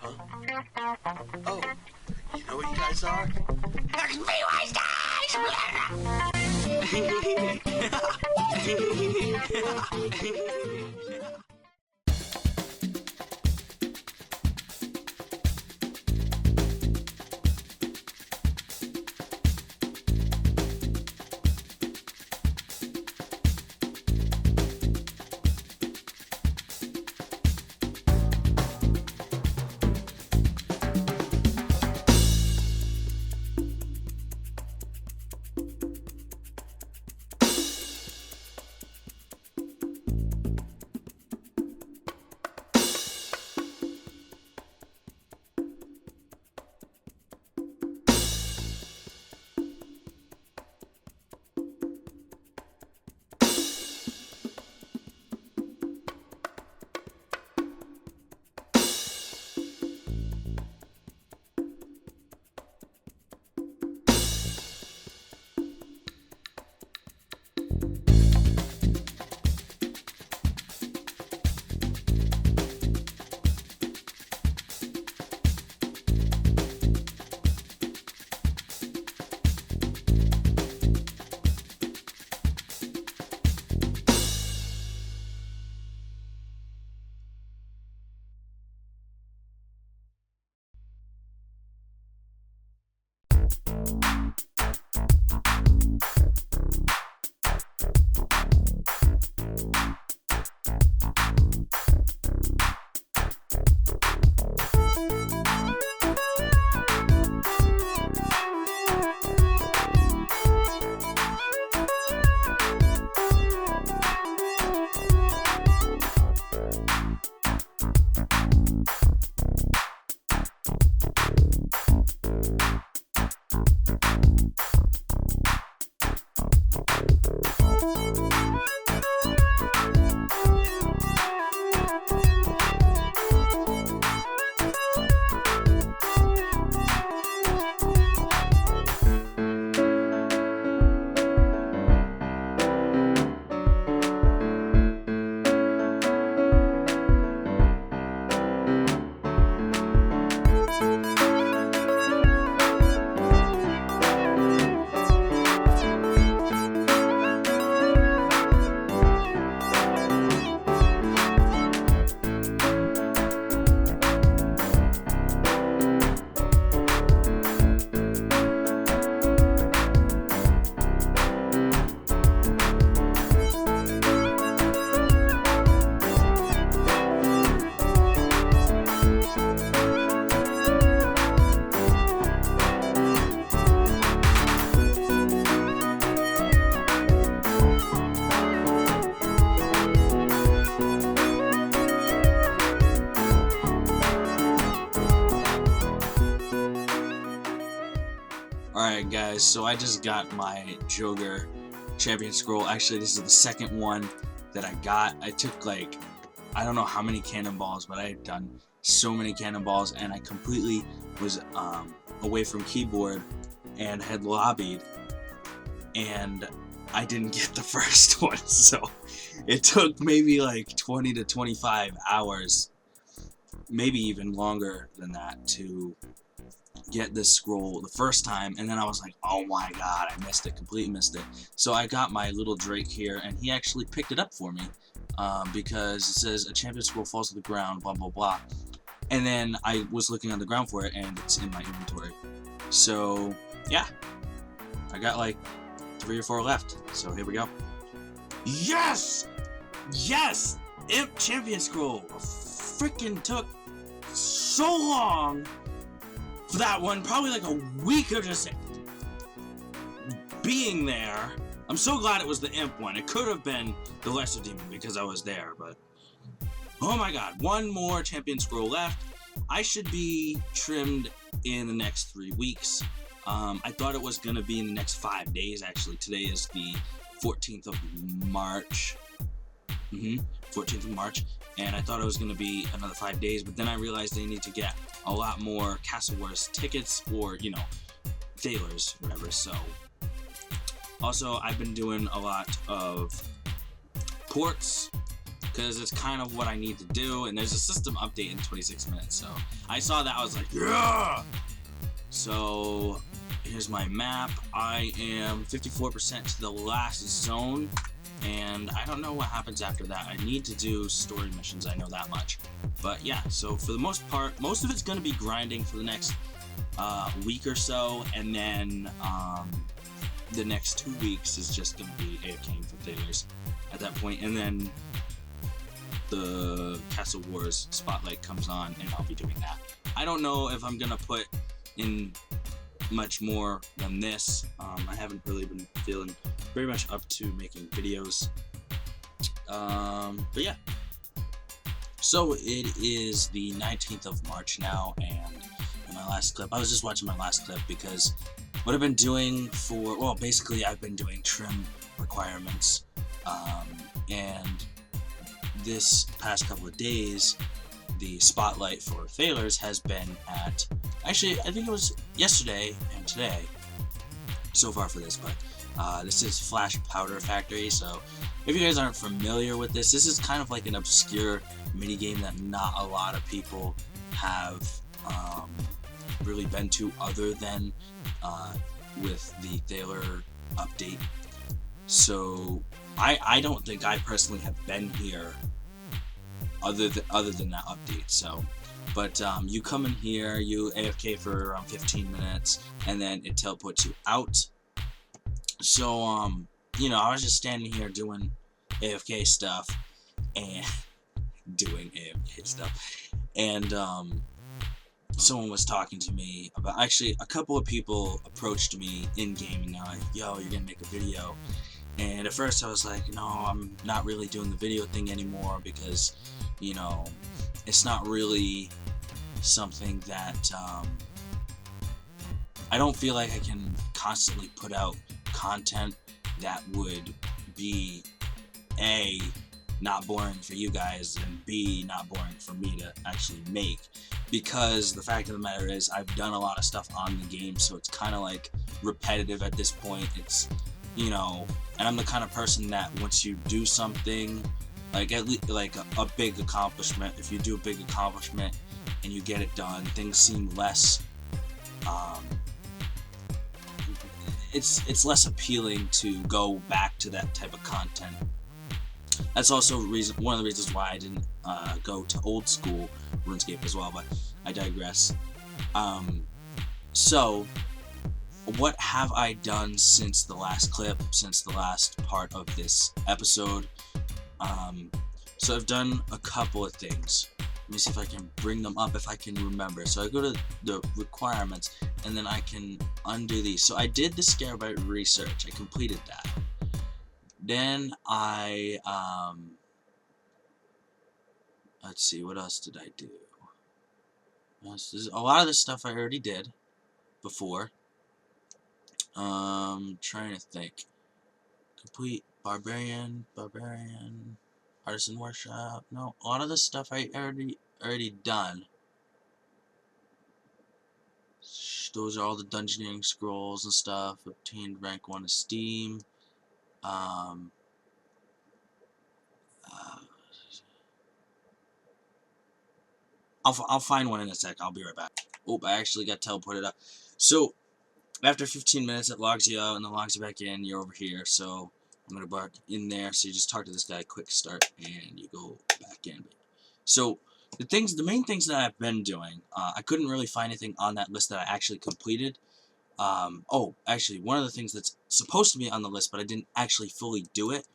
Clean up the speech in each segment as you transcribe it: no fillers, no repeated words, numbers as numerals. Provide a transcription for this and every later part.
Huh? Oh, you know what you guys are? Alright guys, so I just got my Joker Champion Scroll. Actually, this is the second one that I got. I took like, I don't know how many cannonballs, but I had done so many cannonballs, and I completely was away from keyboard and had lobbied, and I didn't get the first one, so it took maybe like 20 to 25 hours, maybe even longer than that, to get this scroll the first time. And then I was like, oh my god, I missed it, completely missed it. So I got my little Drake here, and he actually picked it up for me, because it says a champion scroll falls to the ground, blah blah blah. And then I was looking on the ground for it, and it's in my inventory. So yeah, I got like 3 or 4 left, so here we go. Yes! Yes! Imp Champion Scroll! Freaking took so long for that one, probably like a week of just being there. I'm so glad it was the Imp one. It could have been the Lesser Demon because I was there, but oh my god, one more Champion Scroll left. I should be trimmed in the next 3 weeks. I thought it was going to be in the next 5 days, actually. Today is the 14th of March. 14th of March. And I thought it was going to be another 5 days, but then I realized they need to get a lot more Castle Wars tickets, or, you know, thailers, whatever. So, also, I've been doing a lot of ports because it's kind of what I need to do, and there's a system update in 26 minutes, so I saw that, I was like, yeah! So, here's my map. I am 54% to the last zone, and I don't know what happens after that. I need to do story missions, I know that much. But yeah, so for the most part, most of it's going to be grinding for the next week or so, and then the next 2 weeks is just going to be AFKing for Thailers at that point, and then the Castle Wars Spotlight comes on, and I'll be doing that. I don't know if I'm going to put in much more than this. I haven't really been feeling very much up to making videos. But yeah. So it is the 19th of March now, and in my last clip, I was just watching my last clip because what I've been doing for, well, basically I've been doing trim requirements, and this past couple of days, the spotlight for Thailers has been at, actually, I think it was yesterday and today, so far for this, but this is Flash Powder Factory. So if you guys aren't familiar with this is kind of like an obscure mini game that not a lot of people have really been to, other than with the Thaler update. So I don't think I personally have been here other than that update. So, but you come in here, you AFK for around 15 minutes, and then it teleports you out. So you know, I was just standing here doing AFK stuff, and and someone was talking to me about, actually a couple of people approached me in game, and they're like, yo, you're gonna make a video. And at first I was like, no, I'm not really doing the video thing anymore, because, you know, it's not really something that I don't feel like I can constantly put out content that would be A, not boring for you guys, and B, not boring for me to actually make, because the fact of the matter is I've done a lot of stuff on the game, so it's kind of like repetitive at this point. It's, you know, and I'm the kind of person that once you do something, like at least like a big accomplishment, if you do a big accomplishment and you get it done, things seem less it's less appealing to go back to that type of content. That's also one of the reasons why I didn't go to old school RuneScape as well, but I digress. So what have I done since the last clip, since the last part of this episode? So I've done a couple of things. Let me see if I can bring them up, if I can remember. So I go to the requirements, and then I can undo these. So I did the Scarebite research. I completed that. Then I, let's see, what else did I do? A lot of this stuff I already did before. Trying to think. Complete Barbarian, Artisan Workshop. No, a lot of this stuff I already done. Those are all the dungeoneering scrolls and stuff. Obtained rank 1 esteem. I'll find one in a sec. I'll be right back. Oh, I actually got teleported up. So after 15 minutes, it logs you out and then logs you back in. You're over here, so I'm gonna bark in there. So you just talk to this guy, quick start, and you go back in. So the main things that I've been doing, I couldn't really find anything on that list that I actually completed. Oh, actually, one of the things that's supposed to be on the list, but I didn't actually fully do it,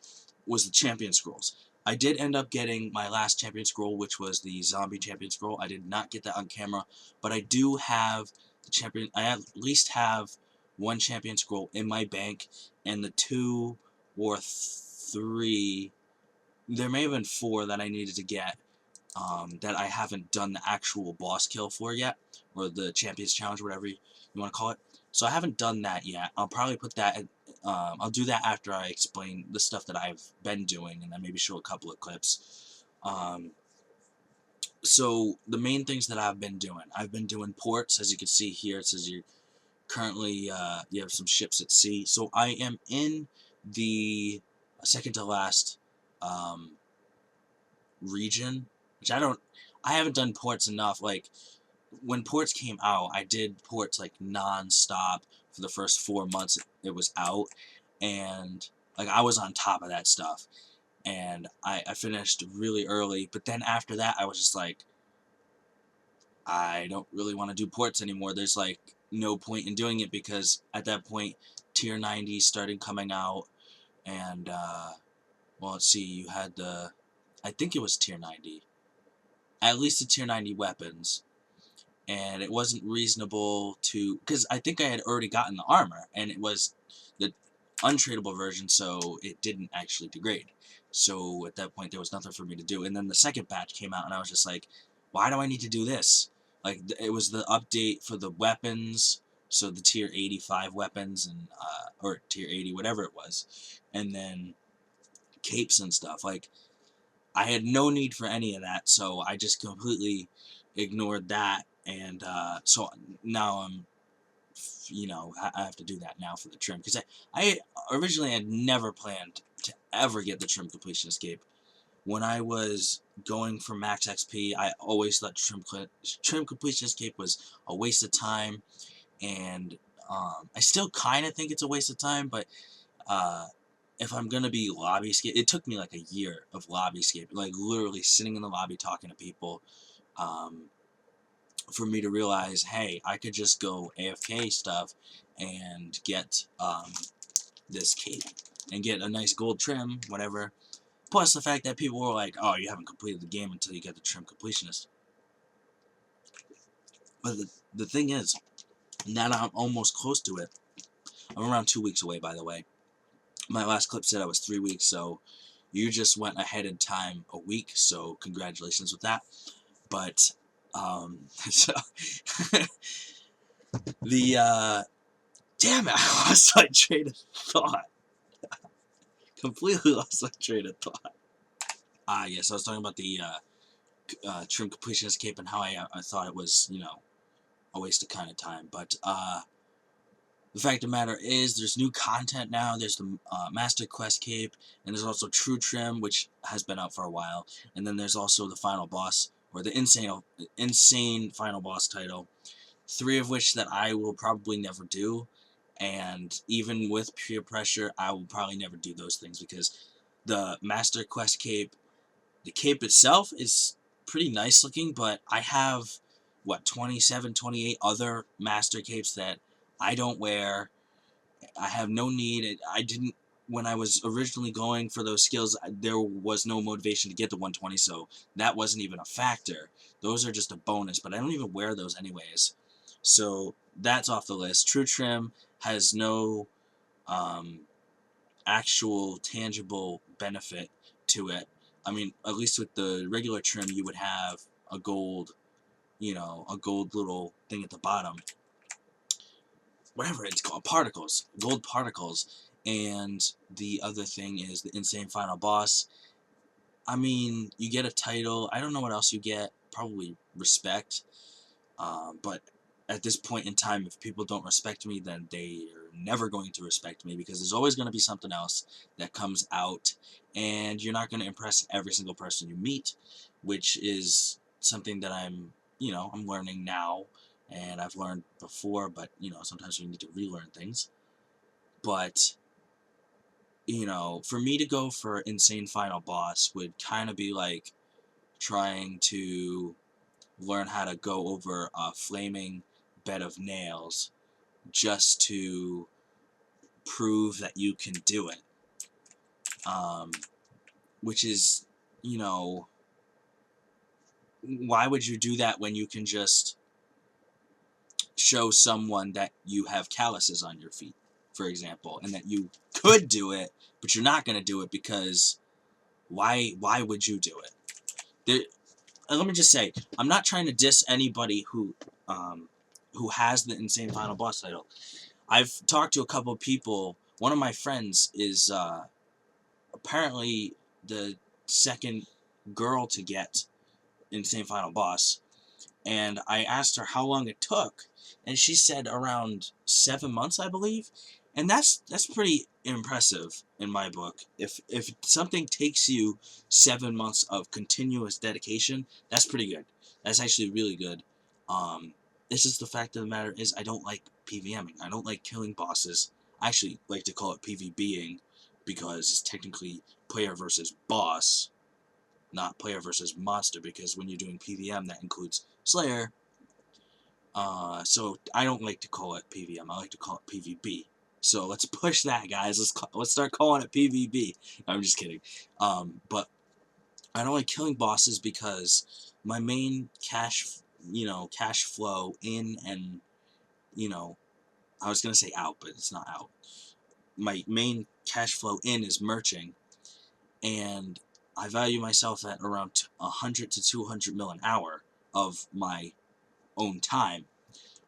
was the champion scrolls. I did end up getting my last champion scroll, which was the zombie champion scroll. I did not get that on camera, but I do have the champion. I at least have one champion scroll in my bank, and the 2 or 3, there may have been 4 that I needed to get, that I haven't done the actual boss kill for yet, or the champions challenge, whatever you want to call it. So I haven't done that yet. I'll probably put that, I'll do that after I explain the stuff that I've been doing, and then maybe show a couple of clips. So the main things that I've been doing ports. As you can see here, it says you're currently, you have some ships at sea. So I am in the second to last region, which I haven't done ports enough. Like, when ports came out, I did ports like non-stop for the first 4 months it was out, and like I was on top of that stuff, and I finished really early. But then after that, I was just like, I don't really want to do ports anymore. There's like no point in doing it, because at that point tier 90 started coming out, and well, let's see, you had I think it was tier 90, at least the tier 90 weapons, and it wasn't reasonable to, because I think I had already gotten the armor, and it was the untradeable version, so it didn't actually degrade. So at that point, there was nothing for me to do. And then the second patch came out, and I was just like, why do I need to do this? Like, it was the update for the weapons, so the tier 85 weapons, and or tier 80, whatever it was, and then capes and stuff. Like, I had no need for any of that, so I just completely ignored that, and so now I'm, I have to do that now for the trim, because I originally had never planned to ever get the trim completion escape. When I was going for max XP, I always thought trim completion escape was a waste of time, and I still kind of think it's a waste of time, but uh, if I'm gonna be lobby escape, it took me like a year of lobby escape, like literally sitting in the lobby talking to people, um, for me to realize, hey, I could just go AFK stuff and get this cape and get a nice gold trim, whatever. Plus the fact that people were like, oh, you haven't completed the game until you get the trim completionist. But the thing is, now that I'm almost close to it, I'm around 2 weeks away, by the way. My last clip said I was 3 weeks, so you just went ahead in time a week, so congratulations with that. But, so, damn it, I lost my train of thought. Completely lost my train of thought. Yes, I was talking about the, trim completionist cape, and how I thought it was, a waste of kind of time, but, the fact of the matter is, there's new content now. There's the Master Quest Cape, and there's also True Trim, which has been out for a while. And then there's also the Final Boss, or the Insane Final Boss title. 3 of which that I will probably never do. And even with peer pressure, I will probably never do those things, because the Master Quest Cape, the cape itself is pretty nice looking, but I have, what, 27, 28 other Master Capes that I don't wear. I have no need. I didn't, when I was originally going for those skills, there was no motivation to get the 120, so that wasn't even a factor. Those are just a bonus, but I don't even wear those anyways. So that's off the list. True Trim has no actual tangible benefit to it. I mean, at least with the regular trim, you would have a gold, a gold little thing at the bottom. Whatever it's called, particles, gold particles. And the other thing is the Insane Final Boss. I mean, you get a title. I don't know what else you get. Probably respect. But at this point in time, if people don't respect me, then they are never going to respect me, because there's always going to be something else that comes out, and you're not going to impress every single person you meet, which is something that I'm learning now, and I've learned before, but, sometimes you need to relearn things. But, for me to go for Insane Final Boss would kind of be like trying to learn how to go over a flaming bed of nails just to prove that you can do it. Which is, why would you do that when you can just show someone that you have calluses on your feet, for example, and that you could do it, but you're not going to do it, because why would you do it? Let me just say, I'm not trying to diss anybody who has the Insane Final Boss title. I've talked to a couple of people. One of my friends is apparently the second girl to get Insane Final Boss, and I asked her how long it took, and she said around 7 months, I believe. And that's pretty impressive in my book. If something takes you 7 months of continuous dedication, that's pretty good. That's actually really good. It's just the fact of the matter is I don't like PVMing. I don't like killing bosses. I actually like to call it PvBing because it's technically player versus boss, not player versus monster, because when you're doing PVM that includes Slayer. So I don't like to call it PVM. I like to call it PvB. So let's push that, guys. Let's start calling it PvB. I'm just kidding. But I don't like killing bosses because my main cash flow in and I was gonna say out, but it's not out. My main cash flow in is merching, and I value myself at around 100 to 200 mil an hour of my own time,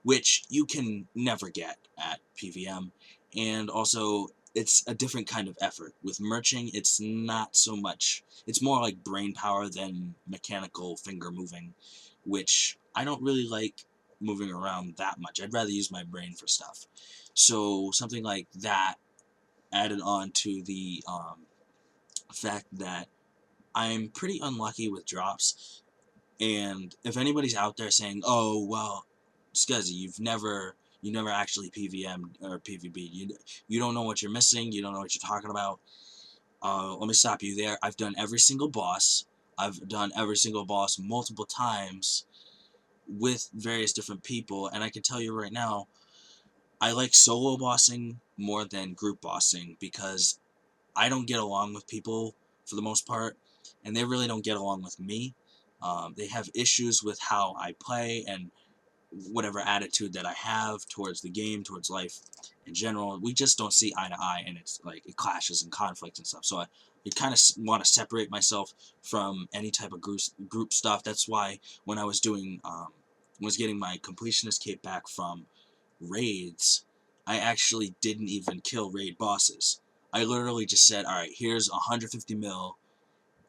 which you can never get at PVM, and also it's a different kind of effort. With merching, it's not so much, it's more like brain power than mechanical finger moving, which I don't really like moving around that much. I'd rather use my brain for stuff. So something like that added on to the fact that I'm pretty unlucky with drops. And if anybody's out there saying, "Oh well, Scuzzy, you never actually PVM or PvB. You don't know what you're missing. You don't know what you're talking about." Let me stop you there. I've done every single boss. I've done every single boss multiple times with various different people, and I can tell you right now, I like solo bossing more than group bossing because I don't get along with people for the most part, and they really don't get along with me. They have issues with how I play and whatever attitude that I have towards the game, towards life in general. We just don't see eye to eye, and it's like it clashes and conflicts and stuff. So I kind of want to separate myself from any type of group stuff. That's why when I was doing was getting my completionist cape back from raids, I actually didn't even kill raid bosses. I literally just said, alright, here's 150 mil,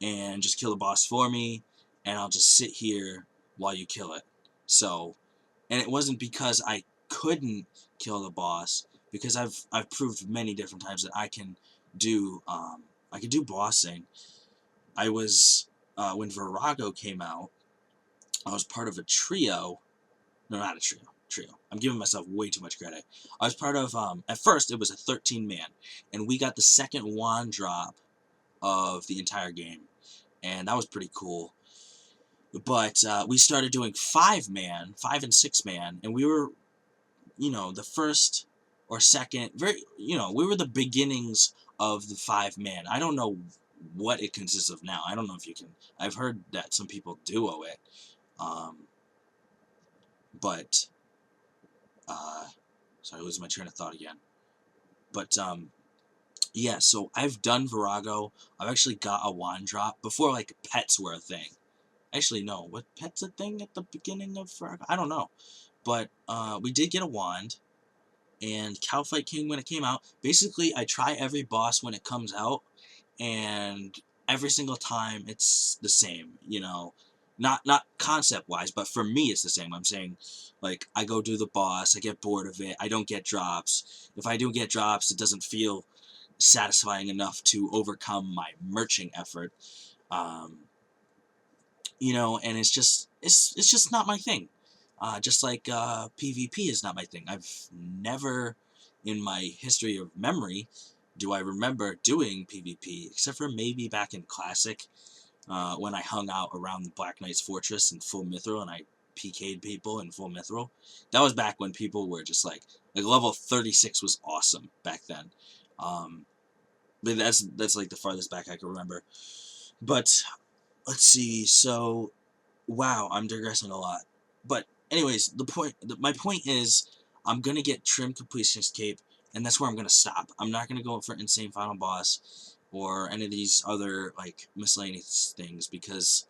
and just kill the boss for me, and I'll just sit here while you kill it. So, and it wasn't because I couldn't kill the boss, because I've proved many different times that I can do bossing. I was when Virago came out, I was part of a trio. No, not a trio. Trio. I'm giving myself way too much credit. I was part of, at first, it was a 13-man, and we got the second wand drop of the entire game, and that was pretty cool. But we started doing 5-man, 5 and 6-man, and we were, the first or second, we were the beginnings of the 5-man. I don't know what it consists of now. I don't know if you can, I've heard that some people duo it, but sorry, losing my train of thought again. But yeah, so I've done Virago. I've actually got a wand drop before like pets were a thing. Actually, no, what pets a thing at the beginning of Virago? I don't know, but we did get a wand. And Cowfight King when it came out. Basically, I try every boss when it comes out, and every single time it's the same. Not concept wise, but for me it's the same. I'm saying, like, I go do the boss, I get bored of it, I don't get drops. If I do get drops, it doesn't feel satisfying enough to overcome my merching effort. And it's just not my thing. Just like PvP is not my thing. I've never, in my history of memory, do I remember doing PvP, except for maybe back in Classic, when I hung out around the Black Knight's Fortress in full mithril and I PK'd people in full mithril. That was back when people were just like level 36 was awesome back then. But that's like the farthest back I can remember. But let's see, so wow, I'm digressing a lot. But anyways, my point is, I'm gonna get Trim Completionist Cape, and that's where I'm gonna stop. I'm not gonna go for Insane Final Boss or any of these other like miscellaneous things because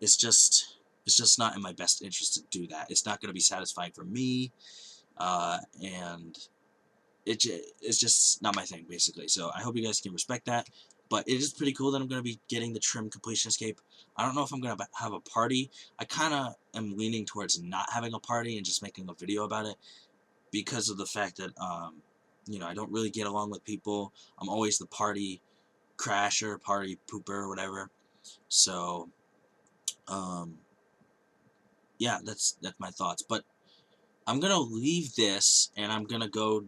it's just not in my best interest to do that. It's not gonna be satisfying for me, and it's just not my thing, basically. So I hope you guys can respect that. But it is pretty cool that I'm going to be getting the Trim Completion Escape. I don't know if I'm going to have a party. I kind of am leaning towards not having a party and just making a video about it because of the fact that you know, I don't really get along with people. I'm always the party crasher, party pooper, whatever. So, yeah, that's my thoughts. But I'm gonna leave this, and I'm gonna go.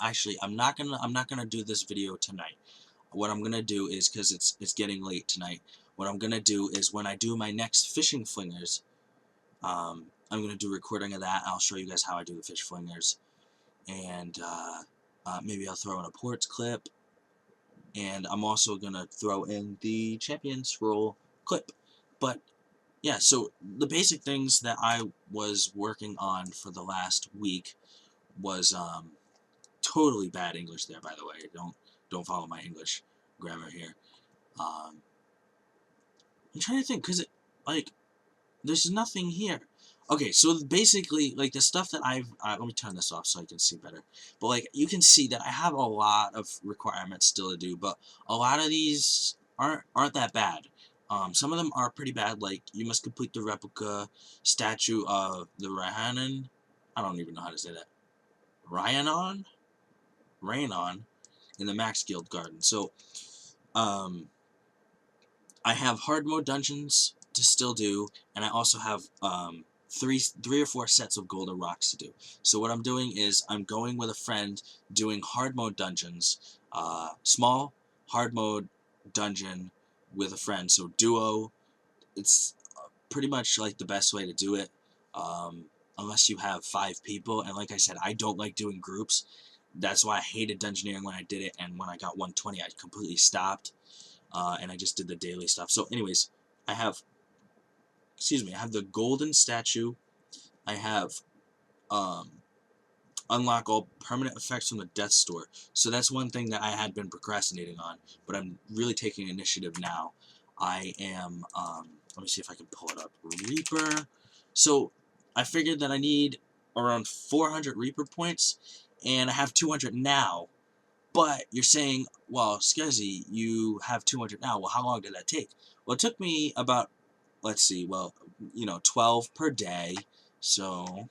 Actually, I'm not gonna do this video tonight. What I'm gonna do is, because it's getting late tonight. What I'm gonna do is when I do my next fishing flingers, I'm gonna do a recording of that. I'll show you guys how I do the fish flingers, and maybe I'll throw in a ports clip, and I'm also gonna throw in the champion scroll clip. But yeah, so the basic things that I was working on for the last week was totally bad English there, by the way. Don't follow my English grammar here. I'm trying to think, because like, there's nothing here. Okay, so basically, like, the stuff that let me turn this off so I can see better. But, like, you can see that I have a lot of requirements still to do, but a lot of these aren't that bad. Some of them are pretty bad, like, you must complete the replica statue of the Rhiannon. I don't even know how to say that. Rhiannon? Rhiannon in the Max Guild Garden. So, I have hard mode dungeons to still do, and I also have three or four sets of golden rocks to do. So what I'm doing is I'm going with a friend doing hard mode dungeons, small hard mode dungeon with a friend. So duo, it's pretty much like the best way to do it, unless you have 5 people. And like I said, I don't like doing groups. That's why I hated dungeoneering when I did it, and when I got 120, I completely stopped. And I just did the daily stuff. So anyways, I have, I have the golden statue. I have unlock all permanent effects from the death store. So that's one thing that I had been procrastinating on, but I'm really taking initiative now. I am, let me see if I can pull it up. Reaper. So I figured that I need around 400 Reaper points, and I have 200 now. But you're saying, well, Scuzzy, you have 200 now. Well, how long did that take? Well, it took me about, let's see, well, 12 per day. So,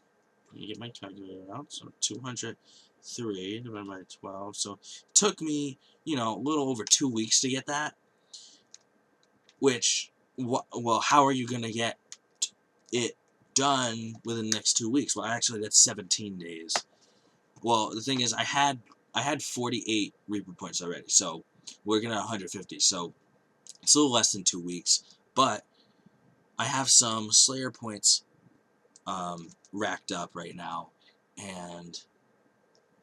let me get my calculator out. So, 203 divided by 12. So, it took me, a little over 2 weeks to get that. Which, well, how are you going to get it done within the next 2 weeks? Well, actually, that's 17 days. Well, the thing is, I had 48 Reaper points already, so we're gonna 150. So it's a little less than 2 weeks, but I have some Slayer points racked up right now, and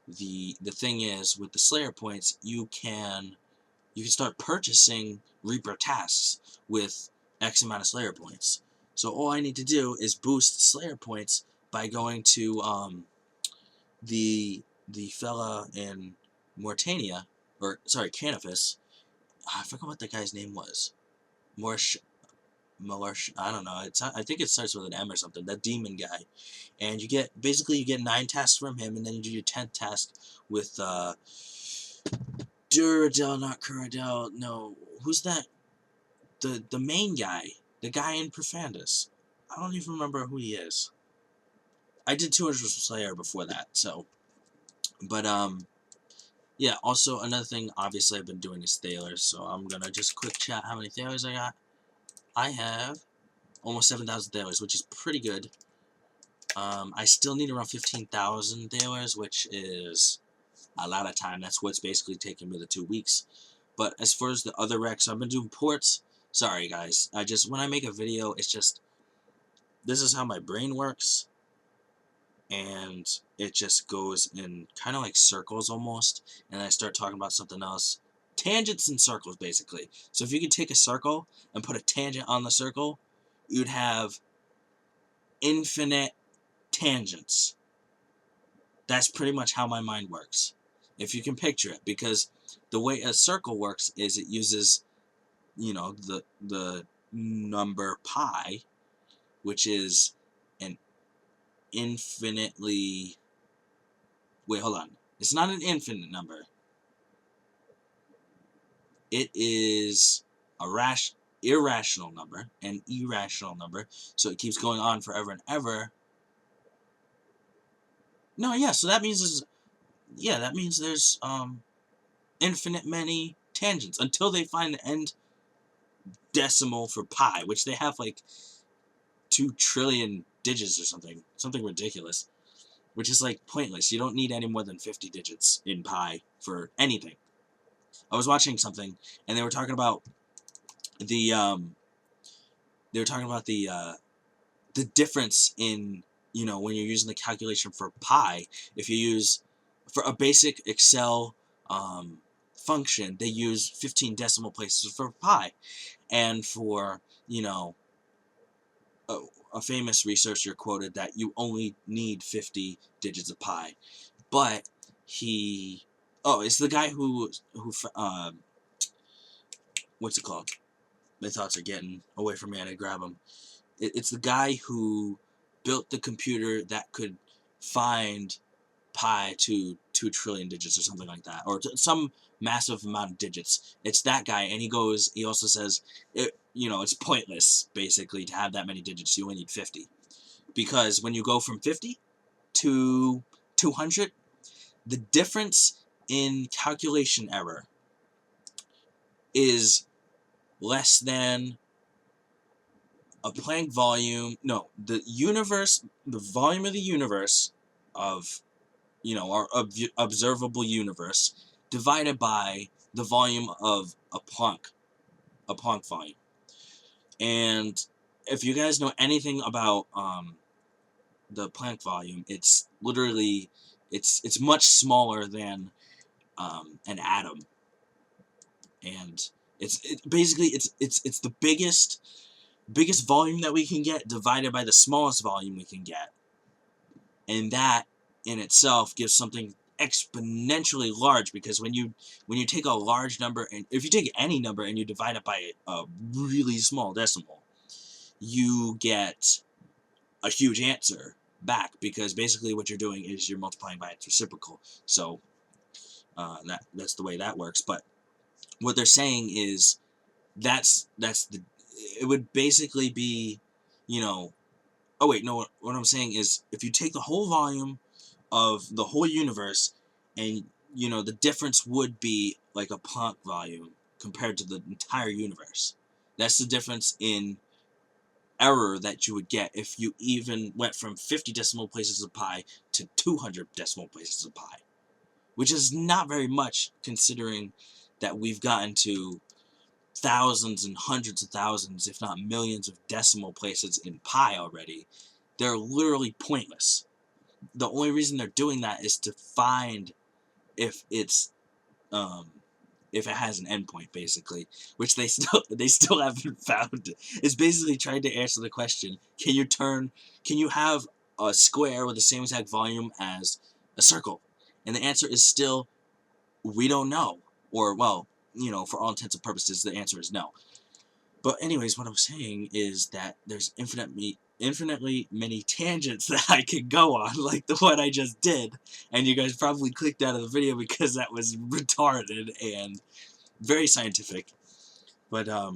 the thing is, with the Slayer points, you can start purchasing Reaper tasks with X amount of Slayer points. So all I need to do is boost Slayer points by going to the fella in Mauritania, or sorry, Canifus. I forgot what that guy's name was. Marsh, I don't know. I think it starts with an M or something. That demon guy, and you get 9 tasks from him, and then you do your 10th task with Duradel, not Curadel. No, who's that? The main guy, the guy in Profandus. I don't even remember who he is. I did 200 Slayer before that, so, but yeah, also another thing, obviously I've been doing is Thalers, so I'm gonna just quick chat how many Thalers I got. I have almost 7,000 Thalers, which is pretty good. I still need around 15,000 Thalers, which is a lot of time. That's what's basically taking me the 2 weeks. But as far as the other wrecks, I've been doing ports. Sorry guys, when I make a video, it's just, this is how my brain works. And it just goes in kind of like circles almost, and I start talking about something else. Tangents and circles, basically. So if you could take a circle and put a tangent on the circle, you'd have infinite tangents. That's pretty much how my mind works, if you can picture it, because the way a circle works is it uses, the number pi, which is an infinitely... Wait, hold on. It's not an infinite number. It is a irrational number, an irrational number, so it keeps going on forever and ever, No, yeah, so that means there's infinite many tangents until they find the end decimal for pi, which they have like 2 trillion digits or something ridiculous, which is like pointless. You don't need any more than 50 digits in pi for anything. I was watching something and they were talking about the the difference in, when you're using the calculation for pi. If you use for a basic Excel function, they use 15 decimal places for pi, and for a, a famous researcher quoted that you only need 50 digits of pi. But he, it's the guy who what's it called? My thoughts are getting away from me and I grab them. It's the guy who built the computer that could find pi to 2 trillion digits or something like that, or some massive amount of digits. It's that guy, and he also says it's pointless basically to have that many digits. You only need 50, because when you go from 50 to 200, the difference in calculation error is less than a Planck volume. No, the volume of the universe, of our observable universe, divided by the volume of a Planck volume. And if you guys know anything about the Planck volume, it's literally it's much smaller than an atom, and basically it's the biggest volume that we can get divided by the smallest volume we can get, and that in itself gives something exponentially large, because when you take a large number, and if you take any number and you divide it by a really small decimal, you get a huge answer back, because basically what you're doing is you're multiplying by its reciprocal. So that's the way that works. But what they're saying is it would basically be, oh wait, no, what I'm saying is, if you take the whole volume of the whole universe, and the difference would be like a Planck volume compared to the entire universe. That's the difference in error that you would get if you even went from 50 decimal places of pi to 200 decimal places of pi, which is not very much, considering that we've gotten to thousands and hundreds of thousands, if not millions, of decimal places in pi already. They're literally pointless. The only reason they're doing that is to find if it has an endpoint, basically, which they still haven't found. It's basically trying to answer the question: can you have a square with the same exact volume as a circle? And the answer is still, we don't know. Or, well, for all intents and purposes, the answer is no. But anyways, what I'm saying is that there's infinitely many tangents that I could go on, like the one I just did, and you guys probably clicked out of the video because that was retarded and very scientific. But I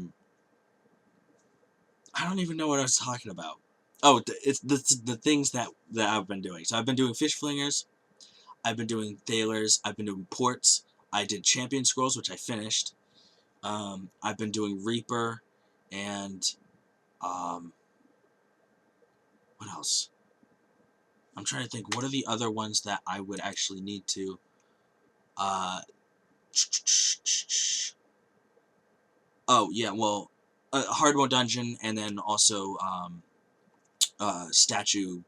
don't even know what I was talking about. Oh, it's the things that I've been doing. So I've been doing fish flingers, I've been doing thalers, I've been doing ports. I did champion scrolls, which I finished. I've been doing Reaper, and what else? I'm trying to think, what are the other ones that I would actually need to, oh, yeah, well, hard mode dungeon, and then also, statue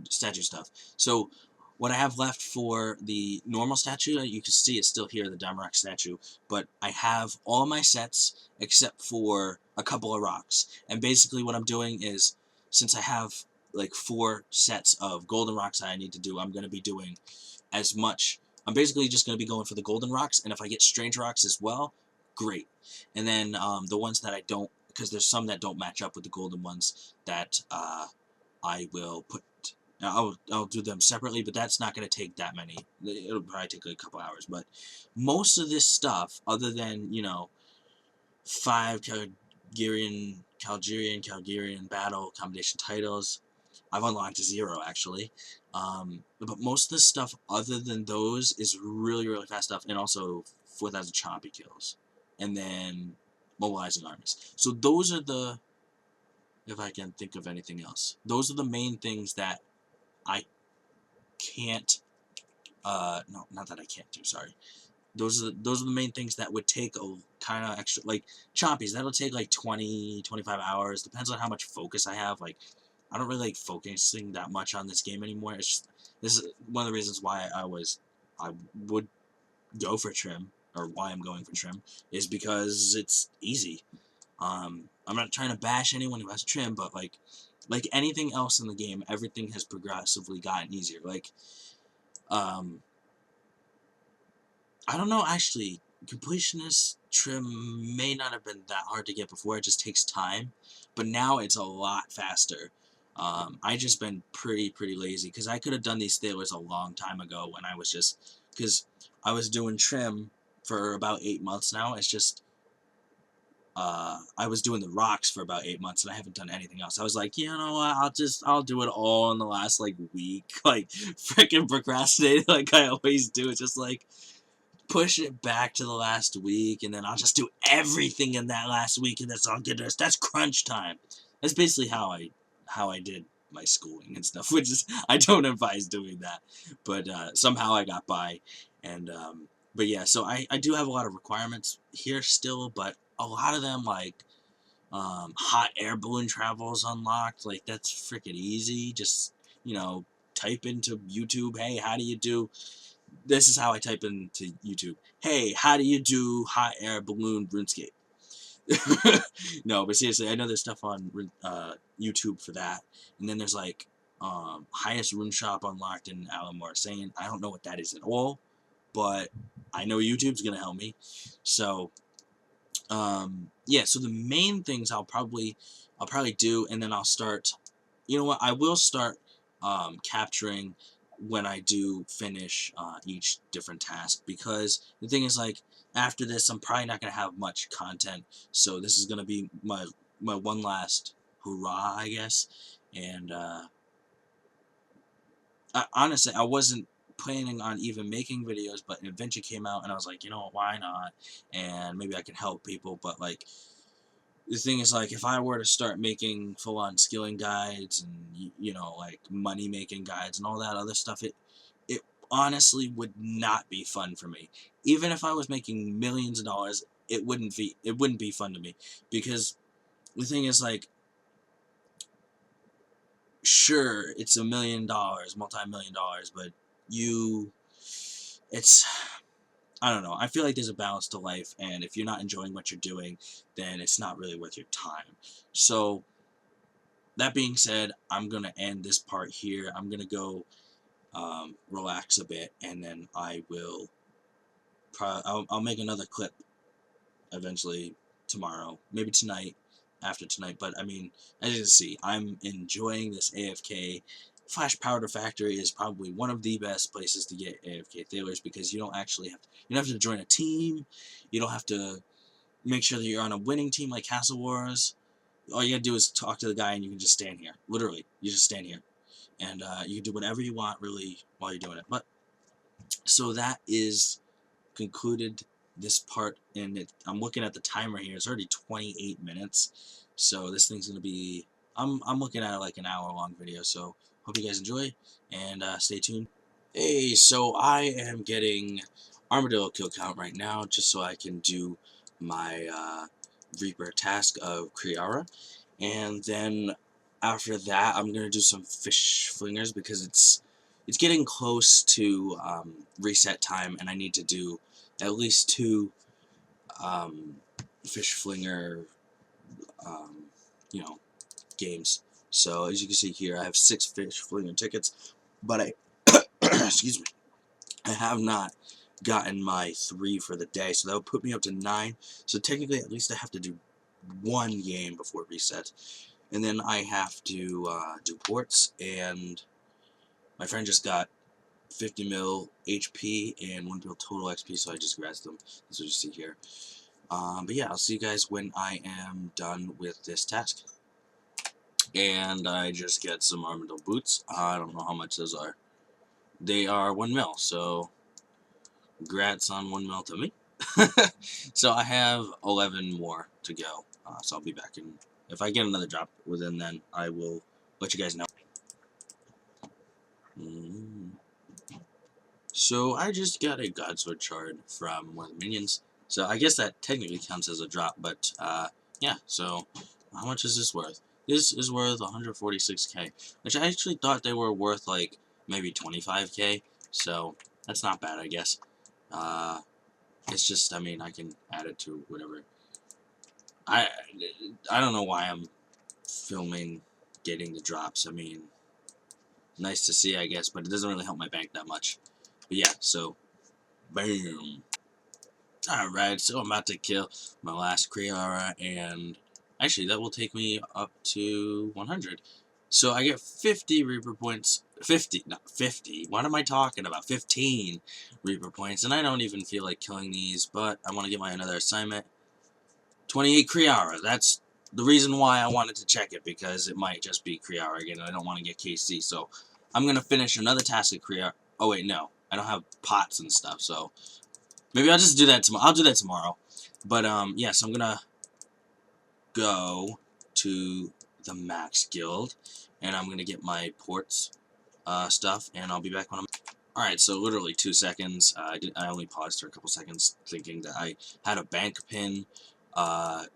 stuff. So, what I have left for the normal statue, you can see it's still here, the Diamond statue, but I have all of my sets except for a couple of rocks. And basically what I'm doing is, since I have like 4 sets of golden rocks that I need to do, I'm going to be doing as much. I'm basically just going to be going for the golden rocks, and if I get strange rocks as well, great. And then the ones that I don't, because there's some that don't match up with the golden ones, that I will put. I'll do them separately, but that's not going to take that many. It'll probably take like a couple hours. But most of this stuff, other than 5 Calgarian battle combination titles, I've unlocked 0 actually. But most of the stuff other than those is really, really fast stuff, and also 4,000 choppy kills, and then mobilizing armies. So those are the, if I can think of anything else, those are the main things that I can't, no, not that I can't do, sorry. Those are the main things that would take a kind of extra, like choppies, that'll take like 20, 25 hours, depends on how much focus I have. Like, I don't really like focusing that much on this game anymore. It's just, this is one of the reasons why I would go for trim, or why I'm going for trim, is because it's easy. I'm not trying to bash anyone who has trim, but like anything else in the game, everything has progressively gotten easier. Like, I don't know, actually, completionist trim may not have been that hard to get before, it just takes time, but now it's a lot faster. I just been pretty lazy, because I could have done these thalers a long time ago when I was just, because I was doing trim for about 8 months now. It's just, I was doing the rocks for about 8 months, and I haven't done anything else. I was like, you know what, I'll do it all in the last, like, week, like, freaking procrastinating like I always do. It's just like, push it back to the last week, and then I'll just do everything in that last week, and that's crunch time. That's basically how I did my schooling and stuff, which is, I don't advise doing that, but somehow I got by. And but yeah, so I do have a lot of requirements here still, but a lot of them, like hot air balloon travel is unlocked. Like, that's freaking easy. Just, type into YouTube, hey, how do you do, this is how I type into YouTube, hey, how do you do hot air balloon RuneScape? No, but seriously, I know there's stuff on YouTube for that. And then there's like highest rune shop unlocked in Alamore Saying. I don't know what that is at all, but I know YouTube's gonna help me. So yeah, so the main things I'll probably do, and then I'll start, you know what, I will start capturing when I do finish each different task, because the thing is, like, after this I'm probably not going to have much content, so this is going to be my one last hurrah, I guess. And honestly, I wasn't planning on even making videos, but an adventure came out, and I was like, you know what, why not, and maybe I can help people. But like, the thing is, like, if I were to start making full-on skilling guides and, like, money-making guides and all that other stuff, it honestly would not be fun for me. Even if I was making millions of dollars, it wouldn't be fun to me, because the thing is, like, sure, it's $1 million, multi-million dollars, but it's, I don't know. I feel like there's a balance to life, and if you're not enjoying what you're doing, then it's not really worth your time. So, that being said, I'm going to end this part here. I'm going to go relax a bit, and then I will I'll make another clip eventually tomorrow, maybe tonight, after tonight. But I mean, as you can see, I'm enjoying this AFK. Flash Powder Factory is probably one of the best places to get AFK thalers, because you don't have to join a team. You don't have to make sure that you're on a winning team like Castle Wars. All you gotta do is talk to the guy, and you can just stand here. Literally, you just stand here, and you can do whatever you want, really, while you're doing it. But so that is concluded this part, and I'm looking at the timer here. It's already 28 minutes, so this thing's gonna be. I'm looking at it like an hour-long video. So hope you guys enjoy, and stay tuned. Hey, so I am getting Armadillo kill count right now, just so I can do my Reaper task of Kriara. And then after that, I'm gonna do some fish flingers, because it's getting close to reset time, and I need to do at least 2 fish flinger um, games. So as you can see here, I have 6 fish flinger tickets, but I excuse me, I have not gotten my 3 for the day, so that would put me up to 9. So technically, at least I have to do 1 game before reset. And then I have to do ports, and my friend just got 50 mil HP and 1 mil total XP, so I just grabbed them. That's what you see here. But yeah, I'll see you guys when I am done with this task. And I just get some armadillo boots. I don't know how much those are. They are 1 mil, so congrats on 1 mil to me. So I have 11 more to go. So I'll be back in. If I get another drop within then, I will let you guys know. So I just got a Godsword shard from one of the minions. So I guess that technically counts as a drop, but yeah, so how much is this worth? This is worth 146k, which I actually thought they were worth like maybe 25k, so that's not bad, I guess. It's just, I mean, I can add it to whatever. I don't know why I'm filming getting the drops. I mean, nice to see, I guess, but it doesn't really help my bank that much. But yeah, so, bam. Alright, so I'm about to kill my last Kriara, and actually that will take me up to 100. So I get 50 Reaper points. 50, not 50. What am I talking about? 15 Reaper points, and I don't even feel like killing these, but I want to get my another assignment. 28 Kriara. That's the reason why I wanted to check it, because it might just be Kriara again, and I don't want to get KC. So I'm going to finish another task of Kriara. Oh, wait, no. I don't have pots and stuff, so maybe I'll just do that tomorrow. I'll do that tomorrow. But, yeah, so I'm going to go to the Max Guild, and I'm going to get my ports stuff, and I'll be back when I'm... Alright, so literally 2 seconds. I only paused for a couple seconds thinking that I had a bank pin. I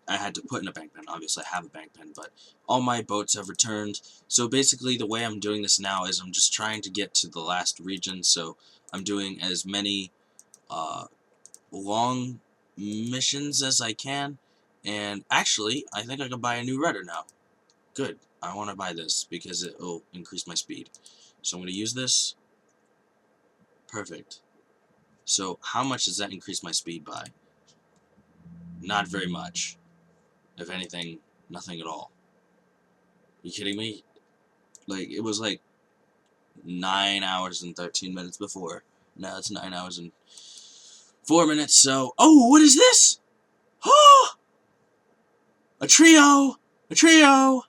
had to put in a bank pin. Obviously, I have a bank pin, but all my boats have returned. So basically, the way I'm doing this now is I'm just trying to get to the last region. So I'm doing as many long missions as I can. And actually, I think I can buy a new rudder now. Good. I want to buy this because it will increase my speed. So I'm going to use this. Perfect. So how much does that increase my speed by? Not very much. If anything, nothing at all. You kidding me? Like, it was like 9 hours and 13 minutes before. Now it's 9 hours and 4 minutes, so... Oh, what is this? Oh! A trio! A trio!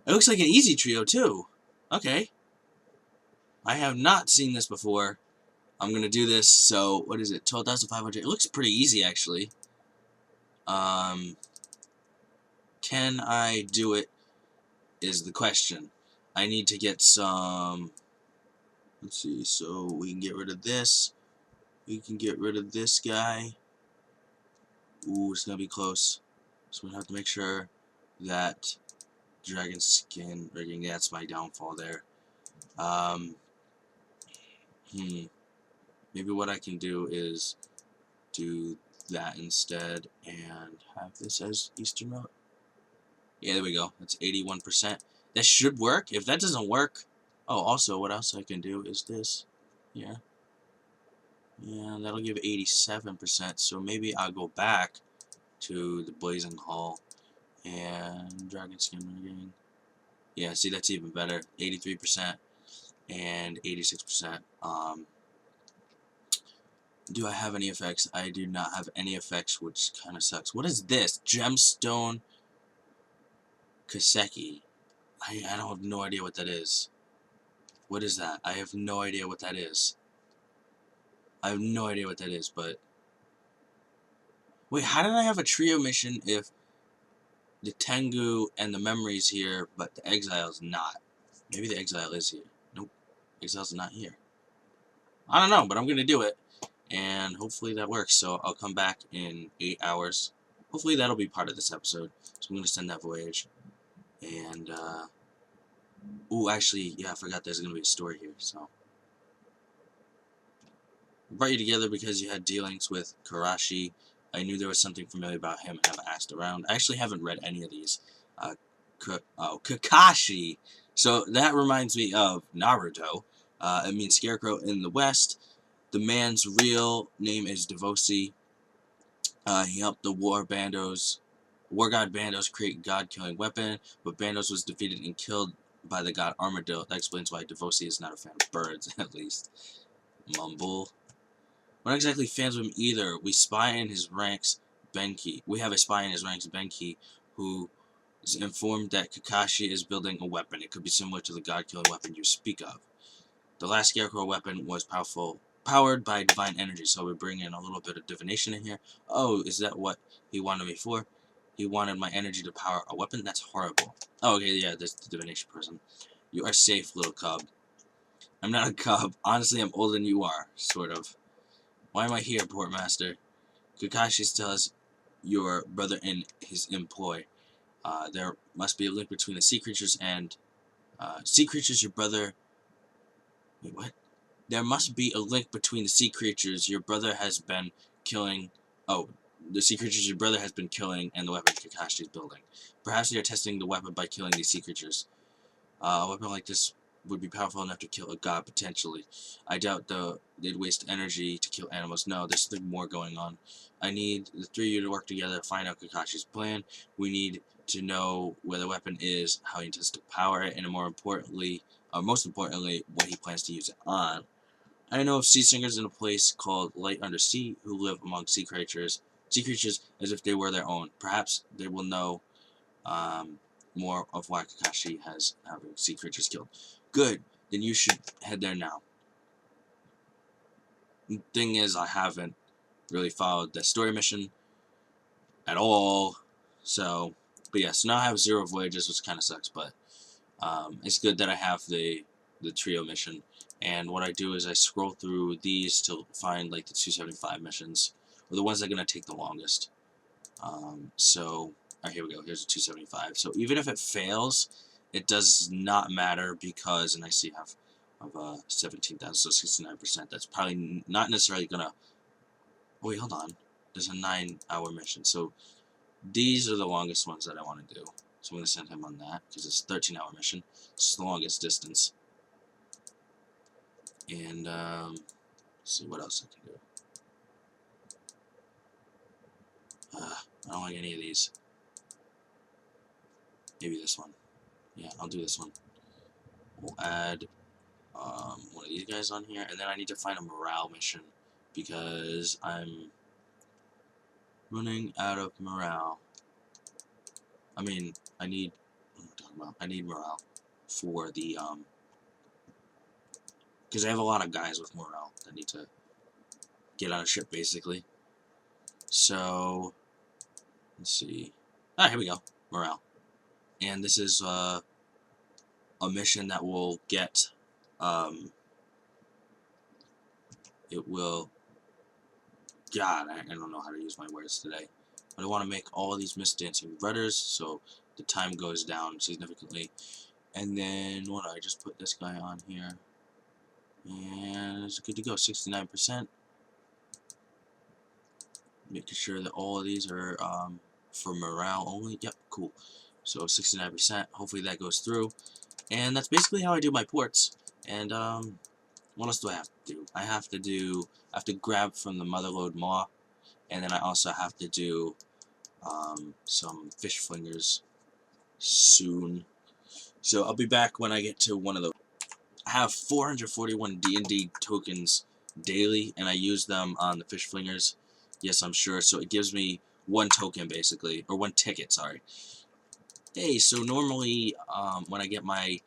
It looks like an easy trio, too. Okay. I have not seen this before. I'm gonna do this, so... What is it? 12,500. It looks pretty easy, actually. Can I do it, is the question. I need to get some... Let's see, so we can get rid of this. We can get rid of this guy. Ooh, it's gonna be close. So we have to make sure that dragon skin rigging, that's my downfall there. Maybe what I can do is do that instead and have this as Eastern Route. Yeah, there we go. That's 81%. That should work. If that doesn't work... Oh, also, what else I can do is this. Yeah. Yeah, that'll give 87%, so maybe I'll go back to the Blazing Hall and Dragon Skin Rigging. Yeah, see, that's even better. 83% and 86%. Do I have any effects? I do not have any effects, which kind of sucks. What is this? Gemstone Kaseki. I don't have no idea what that is. What is that? I have no idea what that is. I have no idea what that is, but... Wait, how did I have a trio mission if the Tengu and the Memory's here, but the Exile's not? Maybe the Exile is here. Nope. Exile's not here. I don't know, but I'm going to do it. And hopefully that works. So I'll come back in 8 hours. Hopefully that'll be part of this episode. So I'm going to send that voyage. And, ooh, actually, yeah, I forgot there's going to be a story here, so... I brought you together because you had dealings with Karashi. I knew there was something familiar about him and have asked around. I actually haven't read any of these. Kakashi! So that reminds me of Naruto. It means Scarecrow in the West. The man's real name is Devosi. He helped the war god Bandos create god-killing weapon, but Bandos was defeated and killed by the god Armadillo. That explains why Devosi is not a fan of birds, at least. Mumble. We're not exactly fans of him either. We have a spy in his ranks, Benki, who is informed that Kakashi is building a weapon. It could be similar to the god-killing weapon you speak of. The last Scarecrow weapon was powered by divine energy, so we bring in a little bit of divination in here. Oh, is that what he wanted me for? He wanted my energy to power a weapon? That's horrible. Oh, okay, yeah, there's the divination person. You are safe, little cub. I'm not a cub. Honestly, I'm older than you are, sort of. Why am I here, Portmaster? Kakashi still has your brother in his employ. There must be a link between the sea creatures and... sea creatures your brother... Wait, what? There must be a link between the sea creatures your brother has been killing... Oh, the sea creatures your brother has been killing and the weapon Kakashi is building. Perhaps they are testing the weapon by killing these sea creatures. A weapon like this would be powerful enough to kill a god, potentially. I doubt, though, they'd waste energy to kill animals. No, there's something more going on. I need the three of you to work together to find out Kakashi's plan. We need to know where the weapon is, how he intends to power it, and most importantly, what he plans to use it on. I know of sea singers in a place called Light Under Sea who live among sea creatures as if they were their own. Perhaps they will know more of why Kakashi has having sea creatures killed. Good, then you should head there now. The thing is, I haven't really followed the story mission at all, so, but yeah, so now I have 0 voyages, which kind of sucks, but it's good that I have the trio mission, and what I do is I scroll through these to find, like, the 275 missions, or the ones that are going to take the longest. So, alright, here we go. Here's a 275. So even if it fails, it does not matter because, and I see half of 17,000, so 69%. That's probably not necessarily gonna. Oh, wait, hold on. There's a 9-hour mission. So these are the longest ones that I want to do. So I'm gonna send him on that because it's a 13-hour mission. This is the longest distance. And let's see what else I can do. I don't like any of these. Maybe this one. Yeah, I'll do this one. We'll add one of these guys on here, and then I need to find a morale mission because I'm running out of morale. I mean, I need. What am I talking about? I need morale for the because I have a lot of guys with morale that need to get on a ship, basically. So let's see. Ah, here we go. Morale, and this is a mission that will get it will. God, I don't know how to use my words today. But I want to make all of these mist dancing rudders so the time goes down significantly. And then what do I just put this guy on here? And it's good to go, 69%. Making sure that all of these are for morale only. Yep, cool. So 69%. Hopefully that goes through. And that's basically how I do my ports. And what else do I have to do? I have to grab from the Motherlode Maw, and then I also have to do some fish flingers soon. So I'll be back when I get to one of those. I have 441 D&D tokens daily, and I use them on the fish flingers. Yes, I'm sure. So it gives me 1 token, basically, or 1 ticket, sorry. Hey, so normally when I get my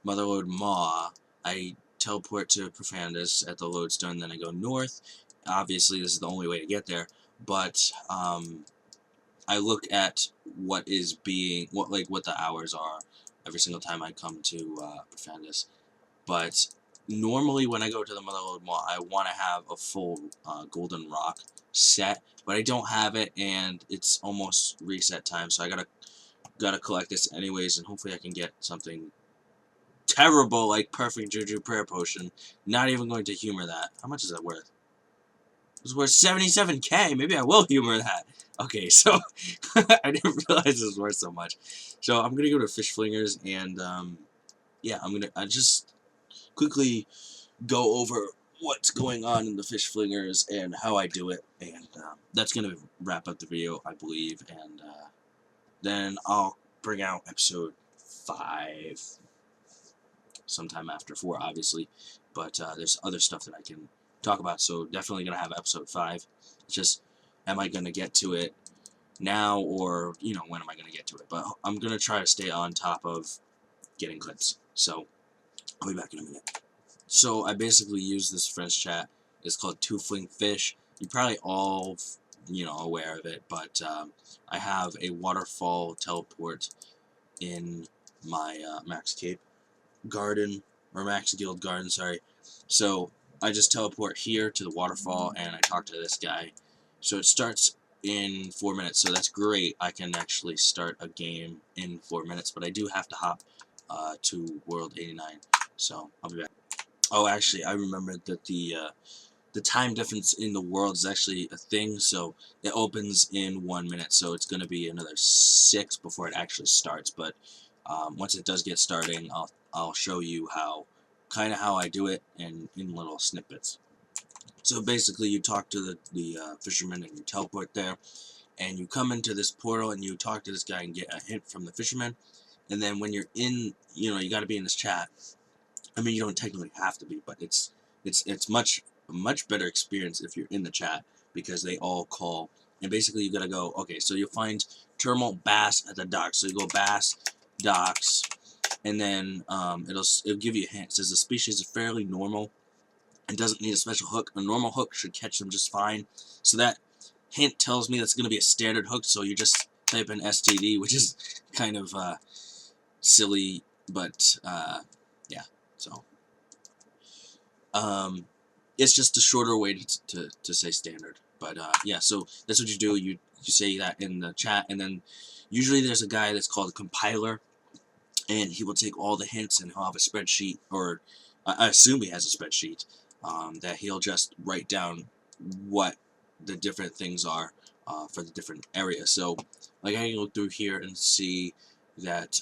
Motherlode Maw, I teleport to Profundus at the lodestone, then I go north. Obviously, this is the only way to get there, but I look at what the hours are every single time I come to Profundus. But normally when I go to the Motherlode Maw, I want to have a full golden rock set, but I don't have it, and it's almost reset time, so I gotta collect this anyways, and hopefully I can get something terrible like Perfect Juju Prayer Potion. Not even going to humor that. How much is that worth? It's worth 77k. Maybe I will humor that. Okay, so I didn't realize it was worth so much. So I'm gonna go to Fish Flingers, and yeah, I just quickly go over what's going on in the Fish Flingers and how I do it, and that's gonna wrap up the video, I believe, and then I'll bring out episode 5 sometime after 4, obviously, but there's other stuff that I can talk about, so definitely gonna have episode 5. It's just, am I gonna get to it now, or you know, when am I gonna get to it? But I'm gonna try to stay on top of getting clips. So I'll be back in a minute. So I basically use this French chat. It's called Two Fling Fish. You're probably all, you know, aware of it, but I have a waterfall teleport in my Max Cape garden, or Max Guild garden, sorry. So I just teleport here to the waterfall and I talk to this guy. So it starts in 4 minutes, so that's great. I can actually start a game in 4 minutes, but I do have to hop to World 89. So I'll be back. Oh, actually, I remembered that the time difference in the world is actually a thing, so it opens in 1 minute, so it's going to be another 6 before it actually starts, but once it does get starting, I'll show you kind of how I do it in little snippets. So basically, you talk to the fisherman and you teleport there, and you come into this portal and you talk to this guy and get a hint from the fisherman, and then when you're in, you know, you got to be in this chat. I mean, you don't technically have to be, but it's much better experience if you're in the chat, because they all call, and basically you gotta go. Okay, so you'll find terminal bass at the docks. So you go bass docks, and then it'll give you a hint. It says the species is fairly normal and doesn't need a special hook. A normal hook should catch them just fine. So that hint tells me that's gonna be a standard hook. So you just type in STD, which is kind of silly, but yeah. So it's just a shorter way to say standard. But yeah, so that's what you do. You say that in the chat, and then usually there's a guy that's called a compiler, and he will take all the hints and he'll have a spreadsheet, or I assume he has a spreadsheet that he'll just write down what the different things are for the different areas. So like I can go through here and see that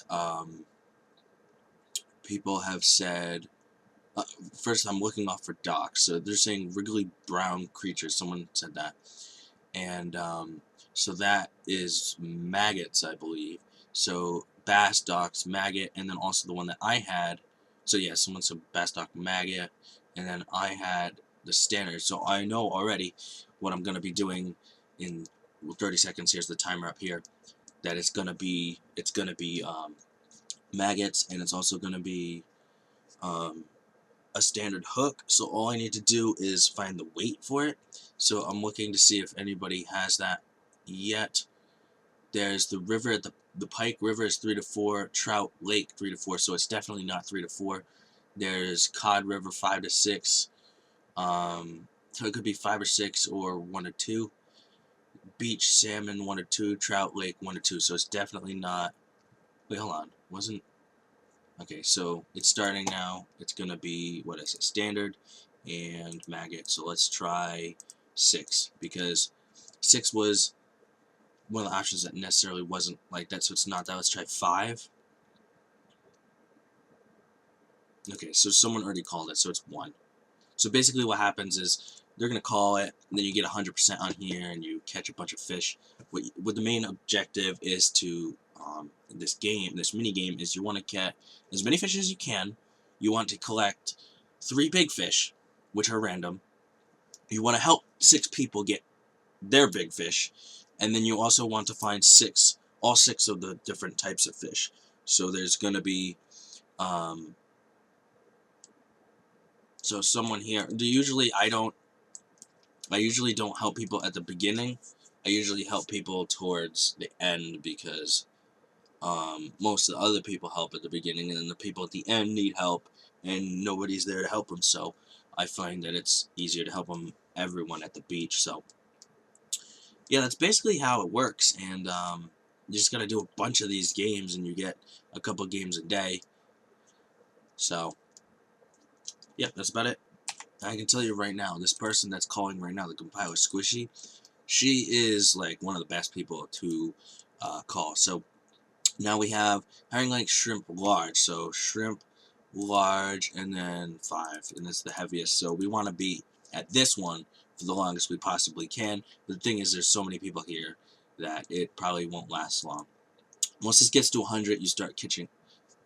people have said. First, I'm looking off for docks. So they're saying wriggly brown creatures. Someone said that. And so that is maggots, I believe. So bass docks, maggot, and then also the one that I had. So yeah, someone said bass dock, maggot, and then I had the standard. So I know already what I'm going to be doing in 30 seconds. Here's the timer up here. That it's going to be maggots, and it's also going to be a standard hook. So all I need to do is find the weight for it. So I'm looking to see if anybody has that yet. There's the river at the Pike River is 3 to 4, Trout Lake 3 to 4, so it's definitely not 3 to 4. There's Cod River 5 to 6. So it could be 5 or 6 or 1 to 2. Beach Salmon 1 to 2, Trout Lake 1 to 2. So it's definitely not. Wait, hold on. Wasn't. Okay, so it's starting now. It's gonna be, what is it, standard and maggot. So let's try 6, because 6 was one of the options that necessarily wasn't like that, so it's not that. Let's try 5. Okay, so someone already called it, so it's 1. So basically what happens is they're gonna call it, and then you get 100% on here, and you catch a bunch of fish. What the main objective is to this mini game, is you want to catch as many fish as you can. You want to collect 3 big fish, which are random. You want to help 6 people get their big fish, and then you also want to find all 6 of the different types of fish. So there's going to be so someone here. I usually don't help people at the beginning. I usually help people towards the end, because most of the other people help at the beginning, and then the people at the end need help, and nobody's there to help them. So I find that it's easier to help everyone at the beach. So yeah, that's basically how it works. And you just gotta do a bunch of these games, and you get a couple games a day. So yeah, that's about it. I can tell you right now, this person that's calling right now, the compiler Scuzzy, she is like one of the best people to call. So now we have herring lake shrimp large. So shrimp large, and then 5, and it's the heaviest. So we want to be at this one for the longest we possibly can. But the thing is, there's so many people here that it probably won't last long. Once this gets to 100, you start catching.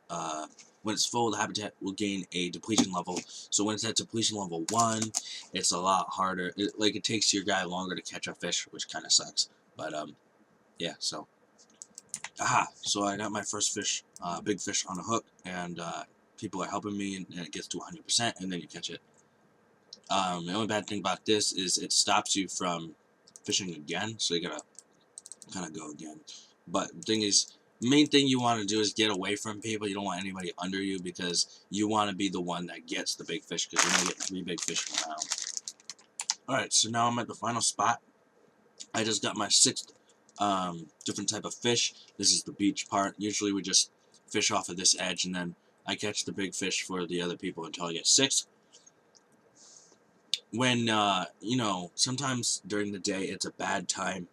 When it's full, the habitat will gain a depletion level. So when it's at depletion level 1, it's a lot harder. It takes your guy longer to catch a fish, which kind of sucks. But yeah, so so I got my first fish, big fish on a hook, and people are helping me, and it gets to 100%, and then you catch it. The only bad thing about this is it stops you from fishing again, so you gotta kind of go again. But the thing is, main thing you want to do is get away from people. You don't want anybody under you, because you want to be the one that gets the big fish, because you're gonna get 3 big fish in a round. Alright, so now I'm at the final spot. I just got my 6th different type of fish. This is the beach part. Usually we just fish off of this edge, and then I catch the big fish for the other people until I get 6. When, you know, sometimes during the day it's a bad time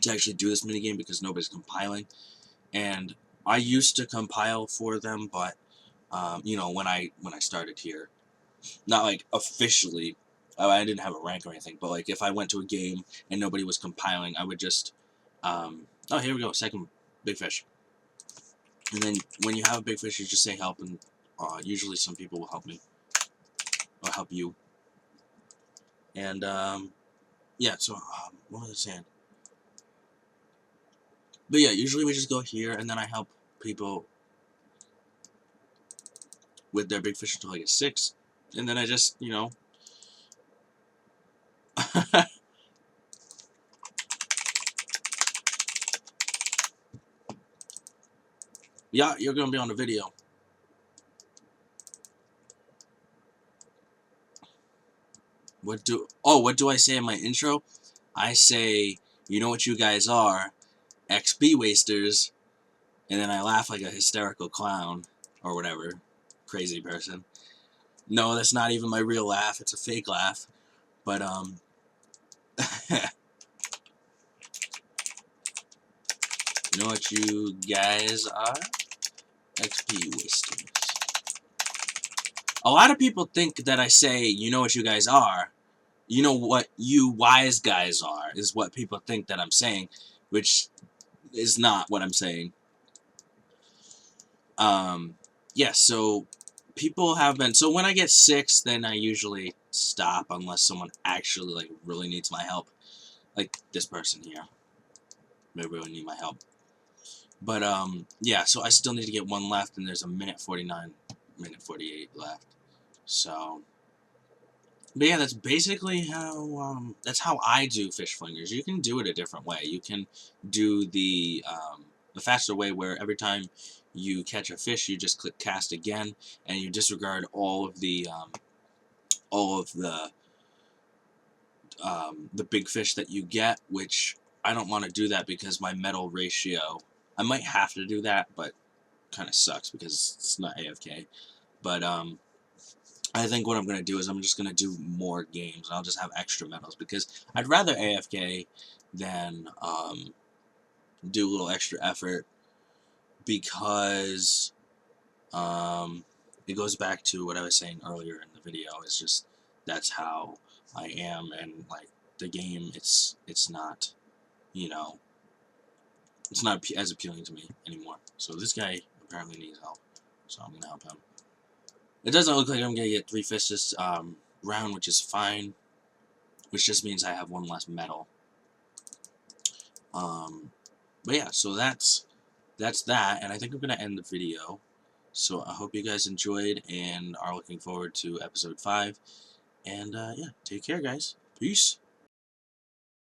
to actually do this minigame because nobody's compiling. And I used to compile for them, but, you know, when I started here, not like officially, I didn't have a rank or anything, but like if I went to a game and nobody was compiling, I would just, oh, here we go, 2nd big fish. And then when you have a big fish, you just say help, and usually some people will help me, or help you. And, yeah, so, what was I saying? But yeah, usually we just go here, and then I help people with their big fish until I get 6. And then I just, you know, yeah, you're gonna be on the video. What do I say in my intro? I say, you know what you guys are, XP wasters, and then I laugh like a hysterical clown, or whatever, crazy person. No, that's not even my real laugh, it's a fake laugh, but, you know what you guys are? XP wasters. A lot of people think that I say, you know what you guys are, you know what you wise guys are, is what people think that I'm saying, which is not what I'm saying. Yeah, so people have been, so when I get 6, then I usually stop unless someone actually, like, really needs my help. Like this person here. They really need my help. But, yeah, so I still need to get 1 left, and there's a minute 49, minute 48 left. So, but yeah, that's basically how, that's how I do fish flingers. You can do it a different way. You can do the faster way, where every time you catch a fish, you just click cast again, and you disregard all of the big fish that you get, which I don't want to do that because my metal ratio, I might have to do that, but kind of sucks because it's not AFK. But, I think what I'm going to do is I'm just going to do more games. I'll just have extra medals, because I'd rather AFK than do a little extra effort, because it goes back to what I was saying earlier in the video. It's just, that's how I am, and like the game, it's not, you know, it's not as appealing to me anymore. So this guy apparently needs help, so I'm going to help him. It doesn't look like I'm going to get 3 fish this round, which is fine, which just means I have 1 less medal. But yeah, so that's that, and I think I'm going to end the video. So I hope you guys enjoyed and are looking forward to episode 5. And yeah, take care, guys. Peace.